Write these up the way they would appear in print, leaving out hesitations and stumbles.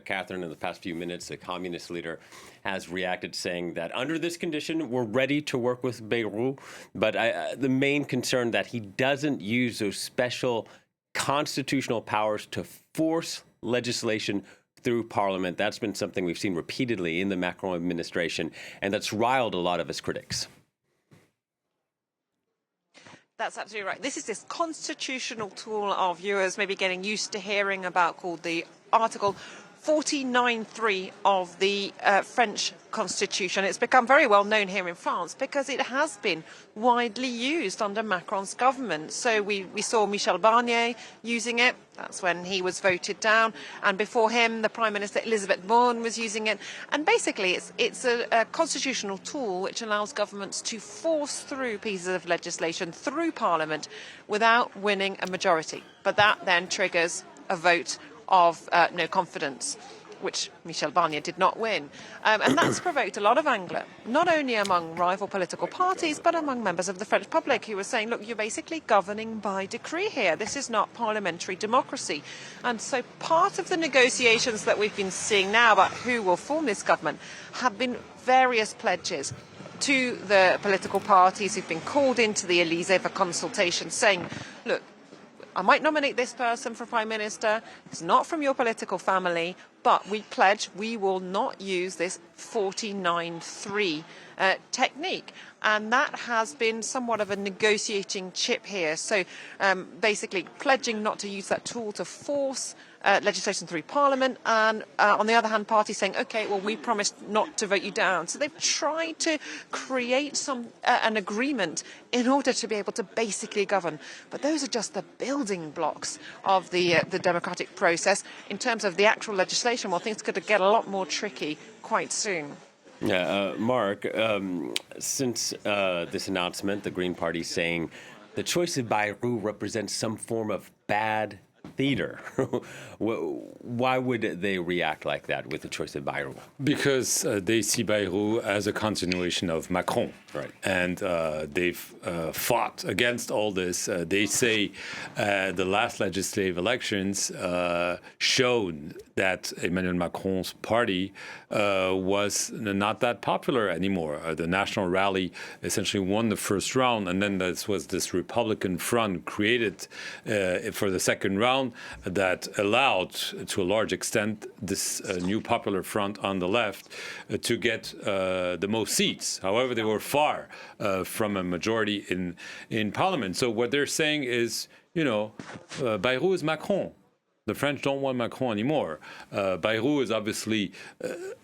Catherine, in the past few minutes, the communist leader has reacted saying that under this condition, we're ready to work with Bayrou. But the main concern that he doesn't use those special constitutional powers to force legislation through Parliament. That's been something we've seen repeatedly in the Macron administration, and that's riled a lot of his critics. That's absolutely right. This is this constitutional tool our viewers may be getting used to hearing about, called the Article 49.3 of the French Constitution. It's become very well known here in France because it has been widely used under Macron's government. So we saw Michel Barnier using it. That's when he was voted down. And before him, the Prime Minister Elisabeth Borne was using it. And basically, it's a constitutional tool which allows governments to force through pieces of legislation through Parliament without winning a majority. But that then triggers a vote of no confidence, which Michel Barnier did not win. And that's provoked a lot of anger, not only among rival political parties, but among members of the French public who were saying, look, you're basically governing by decree here. This is not parliamentary democracy. And so part of the negotiations that we've been seeing now about who will form this government have been various pledges to the political parties who've been called into the Elysee for consultation, saying, look, I might nominate this person for Prime Minister. It's not from your political family, but we pledge we will not use this 49.3 technique. And that has been somewhat of a negotiating chip here. So basically pledging not to use that tool to force legislation through Parliament, and on the other hand, parties saying, OK, well, we promised not to vote you down. So they've tried to create an agreement in order to be able to basically govern. But those are just the building blocks of the democratic process. In terms of the actual legislation, well, things could get a lot more tricky quite soon. Yeah, Mark, since this announcement, the Green Party saying the choice of Bayrou represents some form of bad theater. Why would they react like that with the choice of Bayrou? Because they see Bayrou as a continuation of Macron. Right. And they've fought against all this. They say the last legislative elections showed that Emmanuel Macron's party was not that popular anymore. The National Rally essentially won the first round, and then there was this Republican front created for the second round that allowed, to a large extent, this new popular front on the left to get the most seats. However, they were far from a majority in Parliament. So what they're saying is, Bayrou is Macron. The French don't want Macron anymore. Bayrou is obviously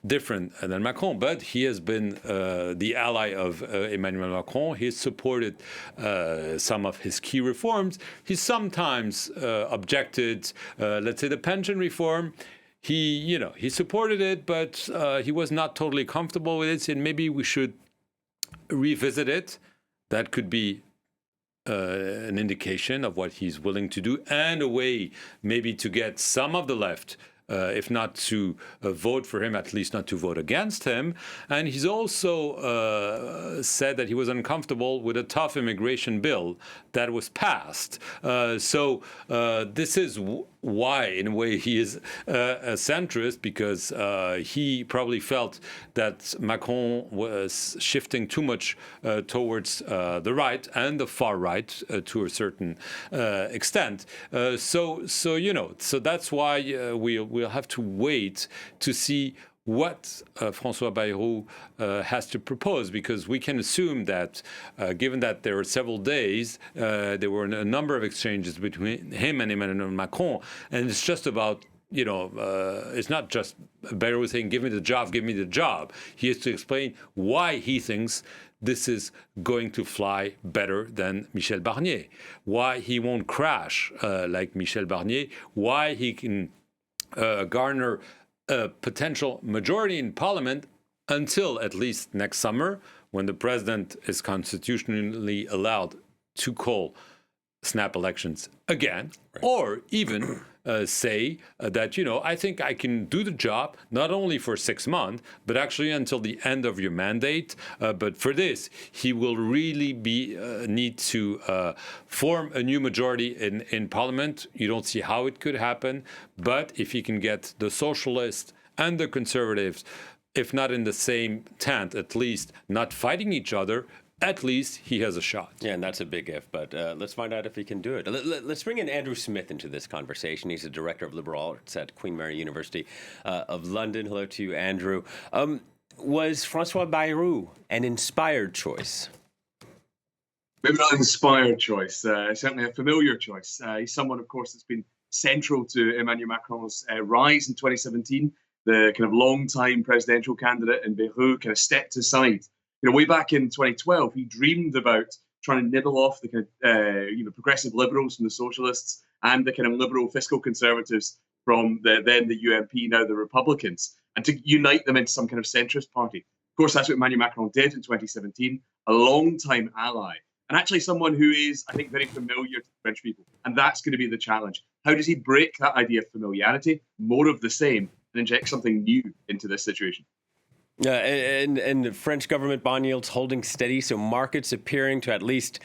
different than Macron, but he has been the ally of Emmanuel Macron. He's supported some of his key reforms. He sometimes objected, let's say, the pension reform. He supported it, but he was not totally comfortable with it, and maybe we should revisit it. That could be an indication of what he's willing to do, and a way maybe to get some of the left, if not to vote for him, at least not to vote against him. And he's also said that he was uncomfortable with a tough immigration bill that was passed. So this is why, in a way, he is a centrist, because he probably felt that Macron was shifting too much towards the right and the far right to a certain extent. So that's why we'll have to wait to see what François Bayrou has to propose, because we can assume that, given that there were several days, there were a number of exchanges between him and Emmanuel Macron, and it's just about, it's not just Bayrou saying, give me the job, give me the job. He has to explain why he thinks this is going to fly better than Michel Barnier, why he won't crash like Michel Barnier, why he can garner a potential majority in Parliament until at least next summer, when the president is constitutionally allowed to call snap elections again, or even say that, I think I can do the job not only for 6 months, but actually until the end of your mandate. But for this, he will really need to form a new majority in parliament. You don't see how it could happen, but if he can get the socialists and the conservatives, if not in the same tent, at least not fighting each other, at least he has a shot. Yeah, and that's a big if, but let's find out if he can do it. Let's bring in Andrew Smith into this conversation. He's the Director of Liberal Arts at Queen Mary University of London. Hello to you, Andrew. Was François Bayrou an inspired choice? Maybe not an inspired choice, certainly a familiar choice. He's someone, of course, that's been central to Emmanuel Macron's rise in 2017. The kind of long-time presidential candidate, and Bayrou kind of stepped aside. Way back in 2012, he dreamed about trying to nibble off the kind of, progressive liberals from the socialists and the kind of liberal fiscal conservatives from the UMP, now the Republicans, and to unite them into some kind of centrist party. Of course, that's what Emmanuel Macron did in 2017, a long-time ally, and actually someone who is, I think, very familiar to French people. And that's going to be the challenge. How does he break that idea of familiarity, more of the same, and inject something new into this situation? And the French government bond yields holding steady, so markets appearing to at least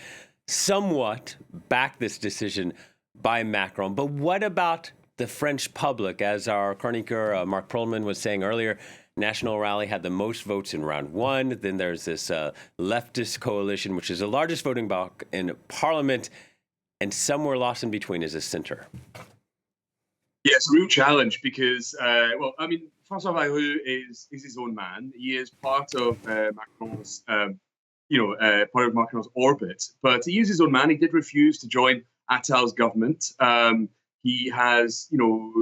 somewhat back this decision by Macron. But what about the French public? As our chroniqueur, Mark Perlman, was saying earlier, National Rally had the most votes in round one. Then there's this leftist coalition, which is the largest voting bloc in parliament, and somewhere lost in between is a center. Yeah, it's a real challenge because, François Bayrou is his own man. He is part of Macron's, part of Macron's orbit. But he is his own man. He did refuse to join Attal's government. He has,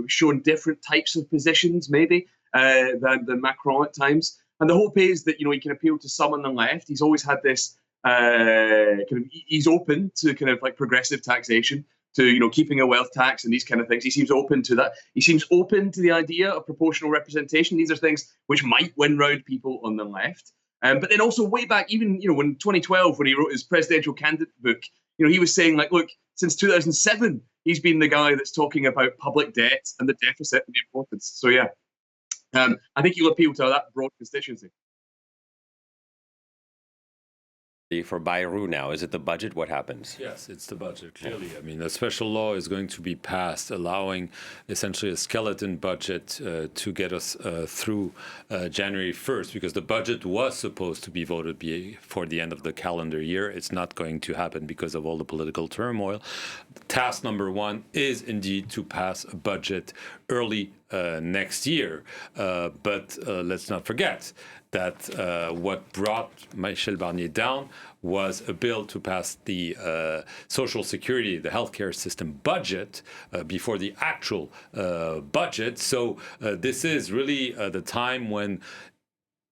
shown different types of positions, maybe, than Macron at times. And the hope is that, he can appeal to some on the left. He's always had this he's open to kind of like progressive taxation, to keeping a wealth tax and these kind of things. He seems open to that. He seems open to the idea of proportional representation. These are things which might win round people on the left. But then also way back, even when 2012, when he wrote his presidential candidate book, he was saying like, look, since 2007, he's been the guy that's talking about public debt and the deficit and the importance. So yeah, I think he'll appeal to that broad constituency. For Bayrou now, is it the budget? What happens? Yes, it's the budget, clearly. I mean, a special law is going to be passed allowing essentially a skeleton budget to get us through January 1st, because the budget was supposed to be voted before the end of the calendar year. It's not going to happen because of all the political turmoil. Task number one is indeed to pass a budget early next year. But let's not forget that what brought Michel Barnier down was a bill to pass the Social Security, the healthcare system budget before the actual budget. So this is really the time when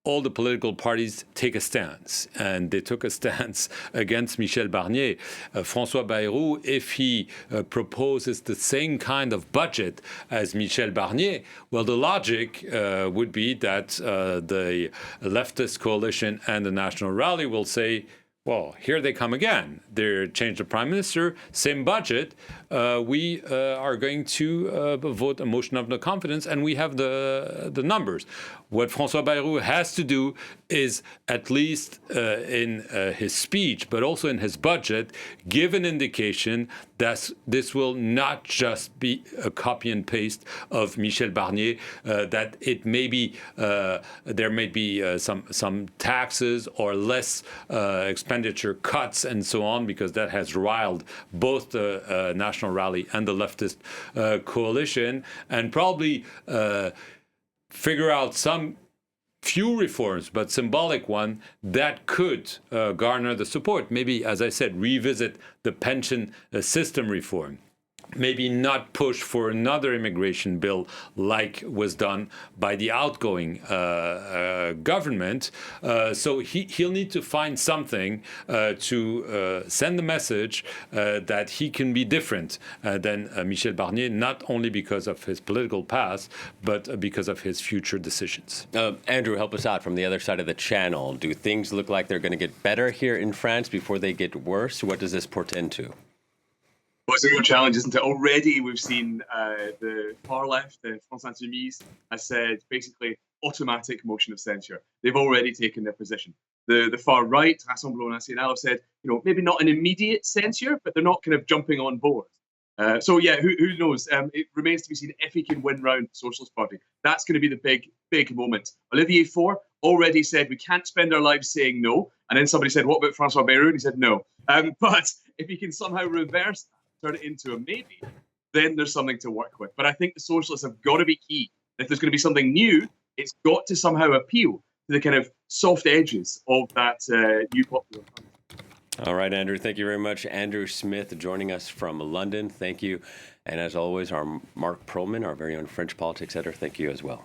all the political parties take a stance, and they took a stance against Michel Barnier. François Bayrou, if he proposes the same kind of budget as Michel Barnier, well, the logic would be that the leftist coalition and the National Rally will say, well, here they come again. They change the prime minister, same budget. We are going to vote a motion of no confidence, and we have the numbers. What François Bayrou has to do is, at least in his speech, but also in his budget, give an indication that this will not just be a copy and paste of Michel Barnier, that it may be, there may be some taxes or less expenditure cuts and so on, because that has riled both the National Rally and the leftist coalition, and probably figure out some few reforms, but symbolic one, that could garner the support. Maybe, as I said, revisit the pension system reform. Maybe not push for another immigration bill like was done by the outgoing government. So he'll need to find something to send the message that he can be different than Michel Barnier, not only because of his political past, but because of his future decisions. Andrew, help us out from the other side of the channel. Do things look like they're going to get better here in France before they get worse? What does this portend to? Well, it's a real challenge, isn't it? Already we've seen the far left, the France Insoumise, has said basically automatic motion of censure. They've already taken their position. The far right, Rassemblement National, have said, maybe not an immediate censure, but they're not kind of jumping on board. So yeah, who knows? It remains to be seen if he can win round the Socialist Party. That's going to be the big moment. Olivier Faure already said we can't spend our lives saying no, and then somebody said, "What about François Bayrou?" And he said no. But if he can somehow reverse that, turn it into a maybe, then there's something to work with. But I think the Socialists have got to be key. If there's going to be something new, it's got to somehow appeal to the kind of soft edges of that new popular front. All right, Andrew, thank you very much. Andrew Smith joining us from London. Thank you. And as always, our Mark Perlman, our very own French politics editor, thank you as well.